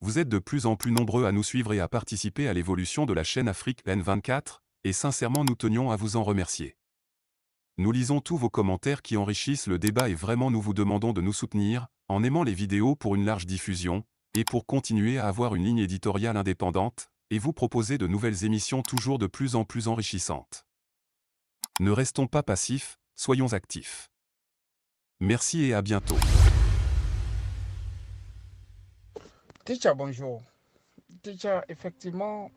Vous êtes de plus en plus nombreux à nous suivre et à participer à l'évolution de la chaîne Afrique N24, et sincèrement nous tenions à vous en remercier. Nous lisons tous vos commentaires qui enrichissent le débat et vraiment nous vous demandons de nous soutenir, en aimant les vidéos pour une large diffusion, et pour continuer à avoir une ligne éditoriale indépendante, et vous proposer de nouvelles émissions toujours de plus en plus enrichissantes. Ne restons pas passifs, soyons actifs. Merci et à bientôt. Teacher, bonjour. Teacher, effectivement,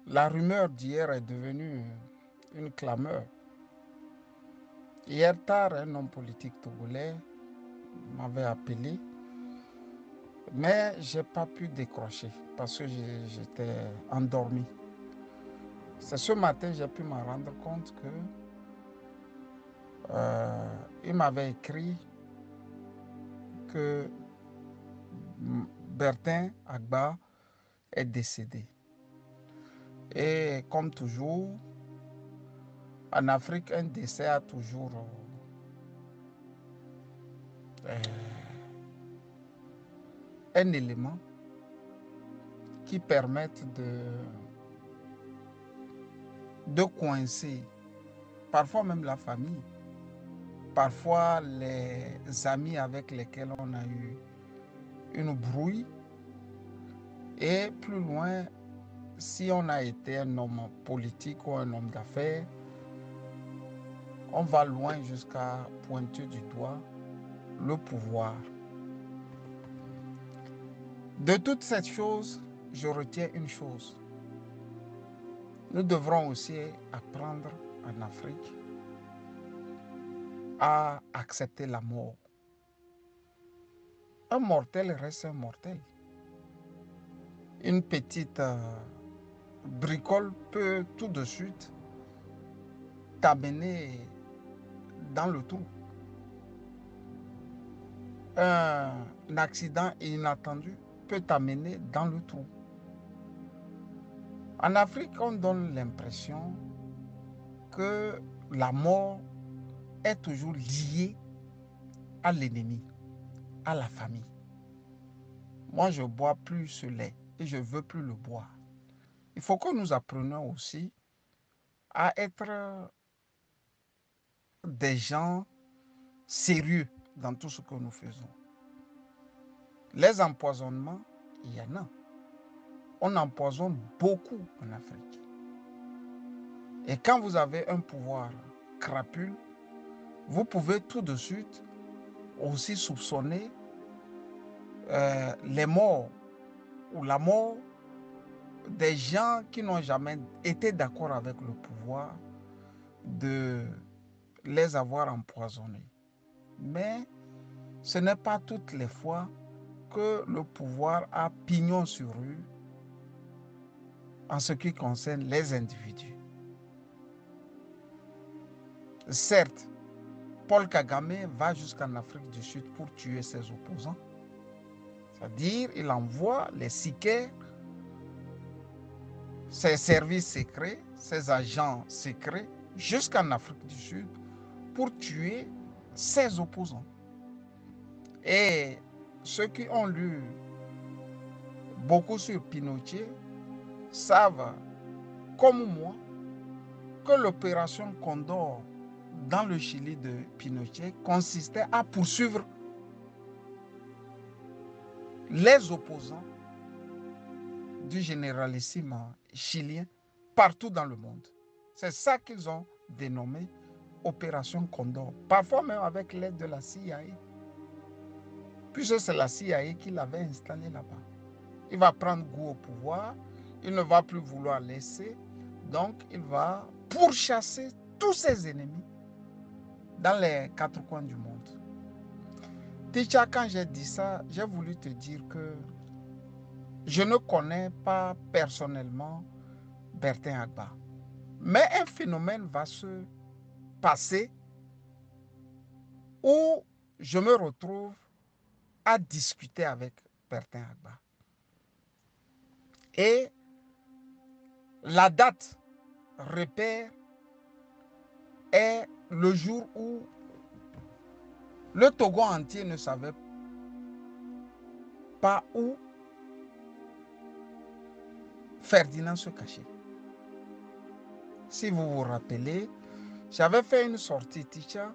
la rumeur d'hier est devenue une clameur. Hier tard, un homme politique togolais m'avait appelé, mais je n'ai pas pu décrocher parce que j'étais endormi. C'est ce matin que j'ai pu me rendre compte que il m'avait écrit que Bertin Agba est décédé. Et comme toujours, en Afrique, un décès a toujours un élément qui permet de coincer parfois même la famille, parfois les amis avec lesquels on a eu une brouille, et plus loin, si on a été un homme politique ou un homme d'affaires, on va loin jusqu'à pointer du doigt le pouvoir. De toutes ces choses, je retiens une chose. Nous devrons aussi apprendre en Afrique à accepter la mort. Un mortel reste un mortel. Une petite bricole peut tout de suite t'amener dans le trou. Un accident inattendu peut t'amener dans le trou. En Afrique, on donne l'impression que la mort est toujours liée à l'ennemi, à la famille. Moi, je ne bois plus ce lait et je ne veux plus le boire. Il faut que nous apprenions aussi à être des gens sérieux dans tout ce que nous faisons. Les empoisonnements, il y en a. On empoisonne beaucoup en Afrique. Et quand vous avez un pouvoir crapule, vous pouvez tout de suite aussi soupçonner les morts ou la mort des gens qui n'ont jamais été d'accord avec le pouvoir de les avoir empoisonnés. Mais ce n'est pas toutes les fois que le pouvoir a pignon sur rue en ce qui concerne les individus. Certes, Paul Kagame va jusqu'en Afrique du Sud pour tuer ses opposants. C'est-à-dire, il envoie les sicaires, ses services secrets, ses agents secrets, jusqu'en Afrique du Sud pour tuer ses opposants. Et ceux qui ont lu beaucoup sur Pinochet savent, comme moi, que l'opération Condor dans le Chili de Pinochet consistait à poursuivre les opposants du généralissime chilien partout dans le monde. C'est ça qu'ils ont dénommé Opération Condor, parfois même avec l'aide de la CIA, puisque c'est la CIA qui l'avait installé là-bas. Il va prendre goût au pouvoir, il ne va plus vouloir laisser, donc il va pourchasser tous ses ennemis dans les quatre coins du monde. Ticha, quand j'ai dit ça, j'ai voulu te dire que je ne connais pas personnellement Bertin Agba. Mais un phénomène va se passer où je me retrouve à discuter avec Bertin Agba. Et la date repère est le jour où le Togo entier ne savait pas où Ferdinand se cachait. Si vous vous rappelez, j'avais fait une sortie Ticha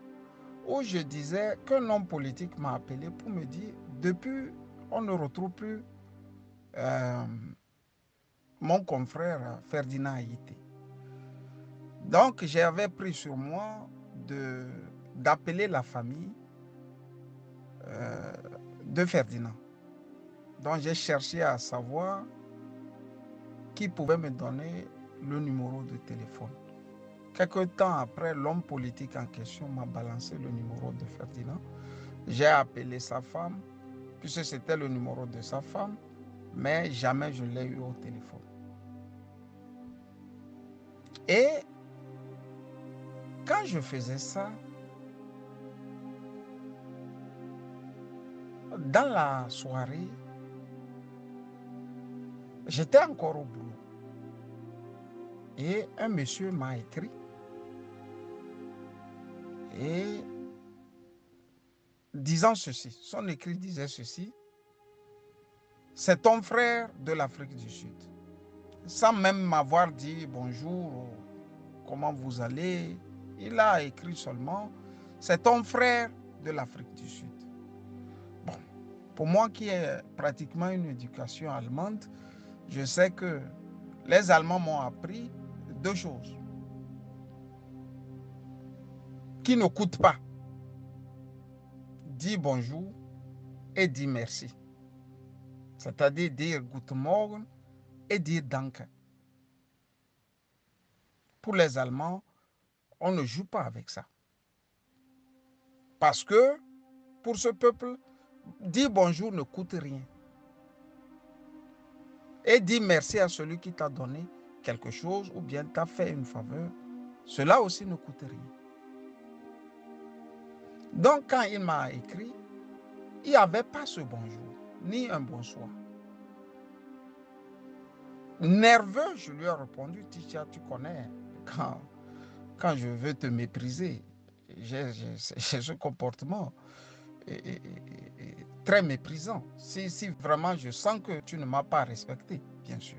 où je disais qu'un homme politique m'a appelé pour me dire depuis on ne retrouve plus mon confrère Ferdinand Haïté. Donc j'avais pris sur moi d'appeler la famille de Ferdinand. Donc j'ai cherché à savoir qui pouvait me donner le numéro de téléphone. Quelque temps après, l'homme politique en question m'a balancé le numéro de Ferdinand. J'ai appelé sa femme, puisque c'était le numéro de sa femme, mais jamais je l'ai eu au téléphone. Et quand je faisais ça, dans la soirée, j'étais encore au boulot. Et un monsieur m'a écrit. Et disant ceci, son écrit disait ceci: c'est ton frère de l'Afrique du Sud. Sans même m'avoir dit bonjour, comment vous allez, il a écrit seulement: c'est ton frère de l'Afrique du Sud. Bon, pour moi qui ai pratiquement une éducation allemande, je sais que les Allemands m'ont appris deux choses qui ne coûtent pas: dire bonjour et dire merci. C'est-à-dire dire Guten Morgen et dire Danke. Pour les Allemands, on ne joue pas avec ça. Parce que pour ce peuple, dire bonjour ne coûte rien. Et dire merci à celui qui t'a donné quelque chose ou bien t'a fait une faveur, cela aussi ne coûte rien. Donc quand il m'a écrit, il n'y avait pas ce bonjour, ni un bonsoir. Nerveux, je lui ai répondu: Ticha, tu connais, quand je veux te mépriser, j'ai ce comportement très méprisant. Si vraiment je sens que tu ne m'as pas respecté, bien sûr.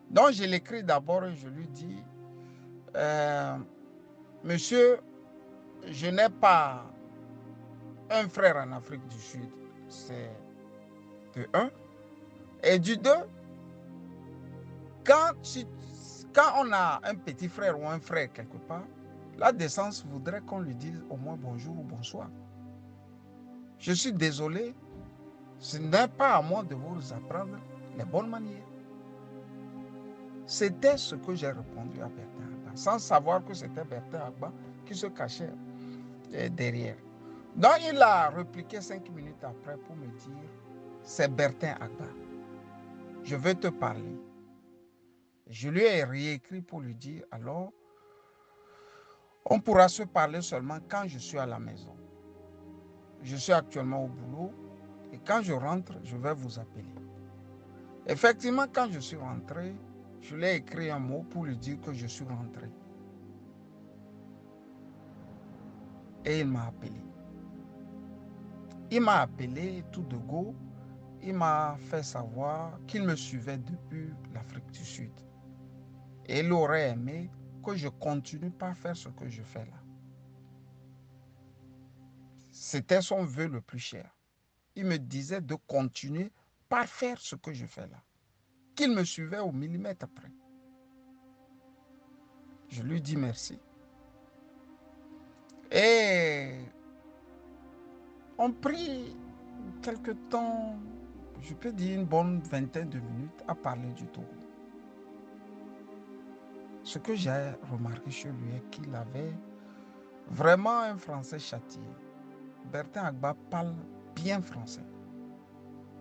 Donc je l'écris d'abord et je lui dis: monsieur, je n'ai pas un frère en Afrique du Sud, c'est de un. Et du deux, quand on a un petit frère ou un frère quelque part, la décence voudrait qu'on lui dise au moins bonjour ou bonsoir. Je suis désolé, ce n'est pas à moi de vous apprendre les bonnes manières. C'était ce que j'ai répondu à Bertin Agba, sans savoir que c'était Bertin Agba qui se cachait derrière. Donc il a répliqué 5 minutes après pour me dire: c'est Bertin Agba, je veux te parler. Je lui ai réécrit pour lui dire: alors, on pourra se parler seulement quand je suis à la maison. Je suis actuellement au boulot et quand je rentre, je vais vous appeler. Effectivement, quand je suis rentré, je lui ai écrit un mot pour lui dire que je suis rentré. Et il m'a appelé. Il m'a appelé tout de go. Il m'a fait savoir qu'il me suivait depuis l'Afrique du Sud. Et il aurait aimé que je continue par faire ce que je fais là. C'était son vœu le plus cher. Il me disait de continuer par faire ce que je fais là. Qu'il me suivait au millimètre près. Je lui dis merci. Et on prit quelque temps, je peux dire une bonne vingtaine de minutes, à parler du Togo. Ce que j'ai remarqué chez lui est qu'il avait vraiment un français châtié. Bertin Agba parle bien français.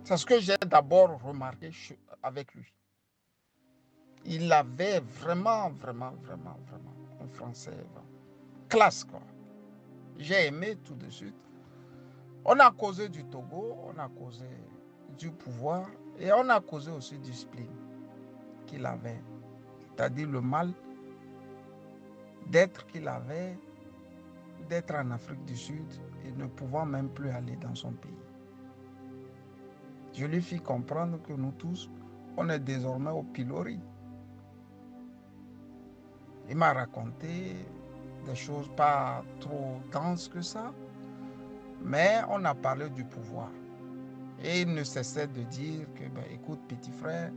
C'est ce que j'ai d'abord remarqué avec lui. Il avait vraiment un français classe, quoi. J'ai aimé tout de suite. On a causé du Togo, on a causé du pouvoir et on a causé aussi du spleen qu'il avait. C'est-à-dire le mal d'être qu'il avait, d'être en Afrique du Sud et ne pouvant même plus aller dans son pays. Je lui fis comprendre que nous tous, on est désormais au pilori. Il m'a raconté des choses pas trop denses que ça, mais on a parlé du pouvoir. Et il ne cessait de dire que, ben, écoute, petit frère,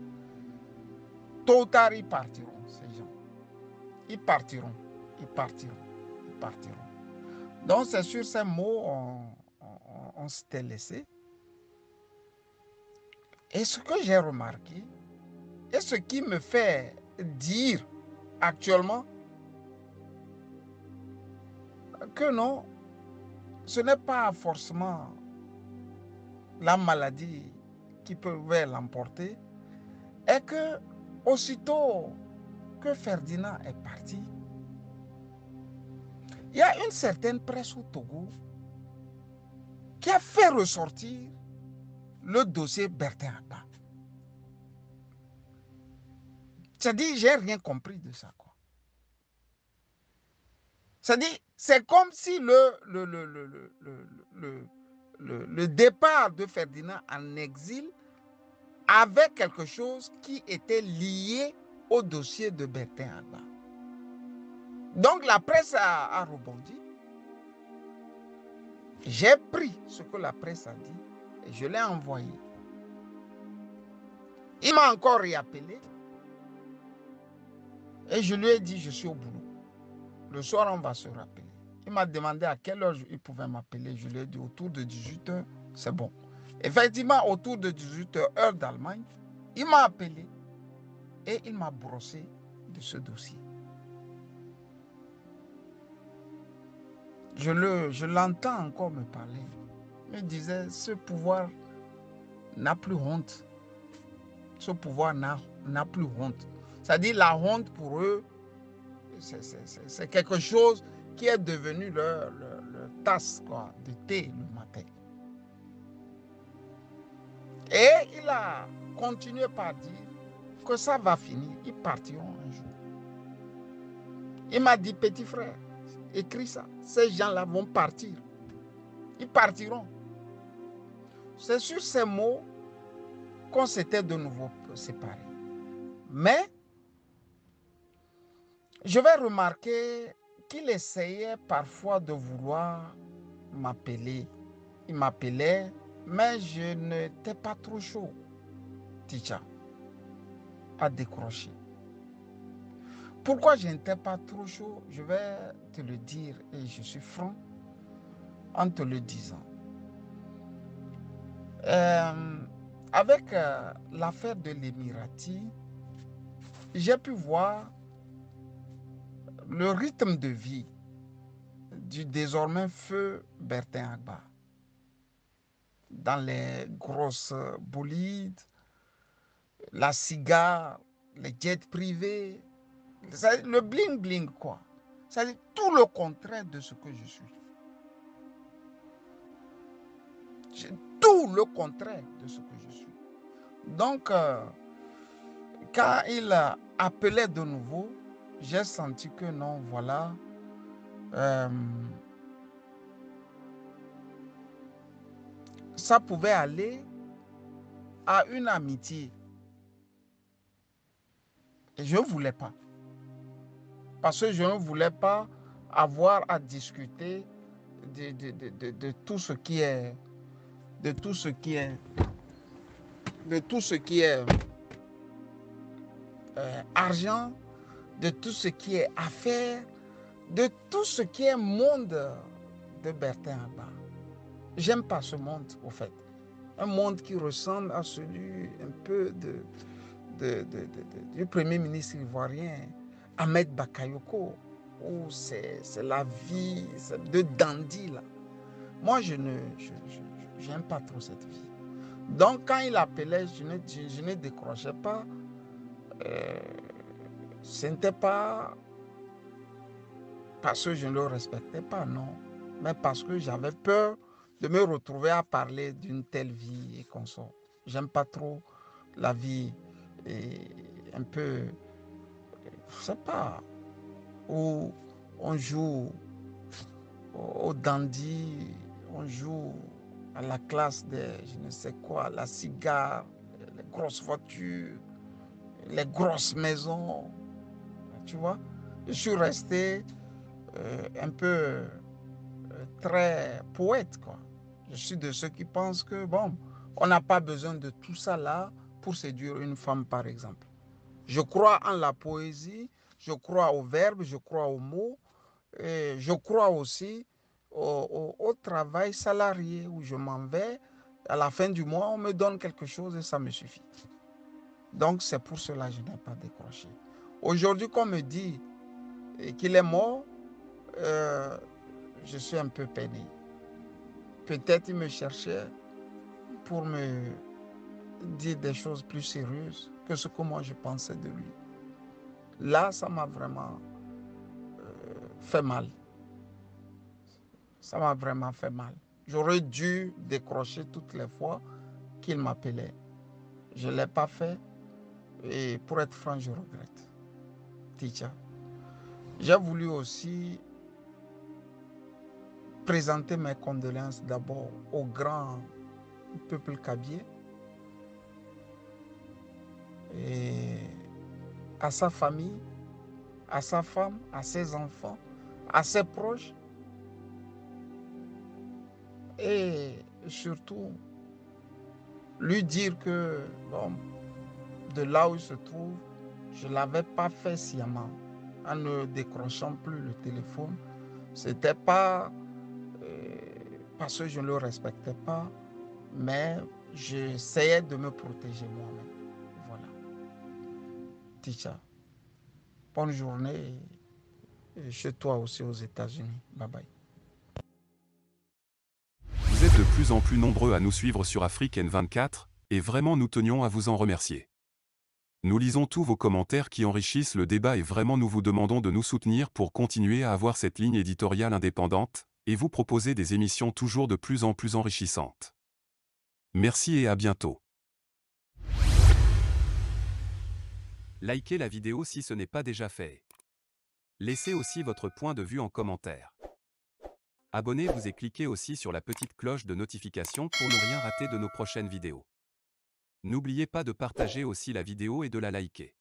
tôt ou tard, ils partiront, ces gens. Ils partiront, ils partiront, ils partiront. Donc, c'est sur ces mots on s'était laissé. Et ce que j'ai remarqué, et ce qui me fait dire actuellement que non, ce n'est pas forcément la maladie qui pouvait l'emporter, est que aussitôt que Ferdinand est parti, il y a une certaine presse au Togo qui a fait ressortir le dossier Bertin Abba. C'est-à-dire, j'ai rien compris de ça, quoi. C'est-à-dire, c'est comme si le départ de Ferdinand en exil avait quelque chose qui était lié au dossier de Bertin Abba. Donc la presse a rebondi. J'ai pris ce que la presse a dit et je l'ai envoyé. Il m'a encore réappelé et je lui ai dit je suis au boulot. Le soir, on va se rappeler. Il m'a demandé à quelle heure il pouvait m'appeler. Je lui ai dit autour de 18 h, c'est bon. Effectivement, autour de 18 h, heure d'Allemagne, il m'a appelé et il m'a brossé de ce dossier. Je l'entends encore me parler. Il me disait, ce pouvoir n'a plus honte. Ce pouvoir n'a plus honte. C'est-à-dire la honte pour eux, c'est quelque chose qui est devenu leur tasse quoi, de thé le matin. Et il a continué par dire que ça va finir. Ils partiront un jour. Il m'a dit, petit frère, écris ça. Ces gens-là vont partir. Ils partiront. C'est sur ces mots qu'on s'était de nouveau séparés. Mais je vais remarquer qu'il essayait parfois de vouloir m'appeler. Il m'appelait, mais je n'étais pas trop chaud, Ticha, à décrocher. Pourquoi je n'étais pas trop chaud, je vais te le dire et je suis franc en te le disant. Avec l'affaire de l'Émirati, j'ai pu voir le rythme de vie du désormais feu Bertin Agba. Dans les grosses bolides, la cigare, les jets privés, le bling-bling quoi. C'est tout le contraire de ce que je suis. C'est tout le contraire de ce que je suis. Donc, quand il appelait de nouveau, j'ai senti que non, voilà, ça pouvait aller à une amitié. Et je ne voulais pas. Parce que je ne voulais pas avoir à discuter de tout ce qui est, de tout ce qui est, de tout ce qui est argent, de tout ce qui est affaires, de tout ce qui est monde de Bertin Abba. J'aime pas ce monde, au fait. Un monde qui ressemble à celui un peu du premier ministre ivoirien, Ahmed Bakayoko, où c'est la vie de dandy, là. Moi, je n'aime pas trop cette vie. Donc, quand il appelait, je ne décrochais pas. Ce n'était pas parce que je ne le respectais pas, non. Mais parce que j'avais peur de me retrouver à parler d'une telle vie et consort. J'aime pas trop la vie un peu, je sais pas, où on joue au dandy, on joue à la classe des, je ne sais quoi, la cigare, les grosses voitures, les grosses maisons, tu vois. Je suis resté un peu très poète, quoi. Je suis de ceux qui pensent que, bon, on n'a pas besoin de tout ça là pour séduire une femme, par exemple. Je crois en la poésie, je crois au verbe, je crois aux mots, et je crois aussi au travail salarié où je m'en vais. À la fin du mois, on me donne quelque chose et ça me suffit. Donc, c'est pour cela que je n'ai pas décroché. Aujourd'hui, qu'on me dit qu'il est mort, euh, je suis un peu peiné. Peut-être il me cherchait pour me dire des choses plus sérieuses que ce que moi je pensais de lui. Là, ça m'a vraiment fait mal. Ça m'a vraiment fait mal. J'aurais dû décrocher toutes les fois qu'il m'appelait. Je ne l'ai pas fait et pour être franc, je regrette. Teacher. J'ai voulu aussi présenter mes condoléances d'abord au grand peuple kabyé et à sa famille, à sa femme, à ses enfants, à ses proches et surtout lui dire que bon, de là où il se trouve, je ne l'avais pas fait sciemment en ne décrochant plus le téléphone. Ce n'était pas parce que je ne le respectais pas, mais j'essayais de me protéger moi-même. Voilà. Ticha, bonne journée et chez toi aussi aux États-Unis. Bye bye. Vous êtes de plus en plus nombreux à nous suivre sur Afrique N24, et vraiment nous tenions à vous en remercier. Nous lisons tous vos commentaires qui enrichissent le débat et vraiment nous vous demandons de nous soutenir pour continuer à avoir cette ligne éditoriale indépendante, et vous proposer des émissions toujours de plus en plus enrichissantes. Merci et à bientôt. Likez la vidéo si ce n'est pas déjà fait. Laissez aussi votre point de vue en commentaire. Abonnez-vous et cliquez aussi sur la petite cloche de notification pour ne rien rater de nos prochaines vidéos. N'oubliez pas de partager aussi la vidéo et de la liker.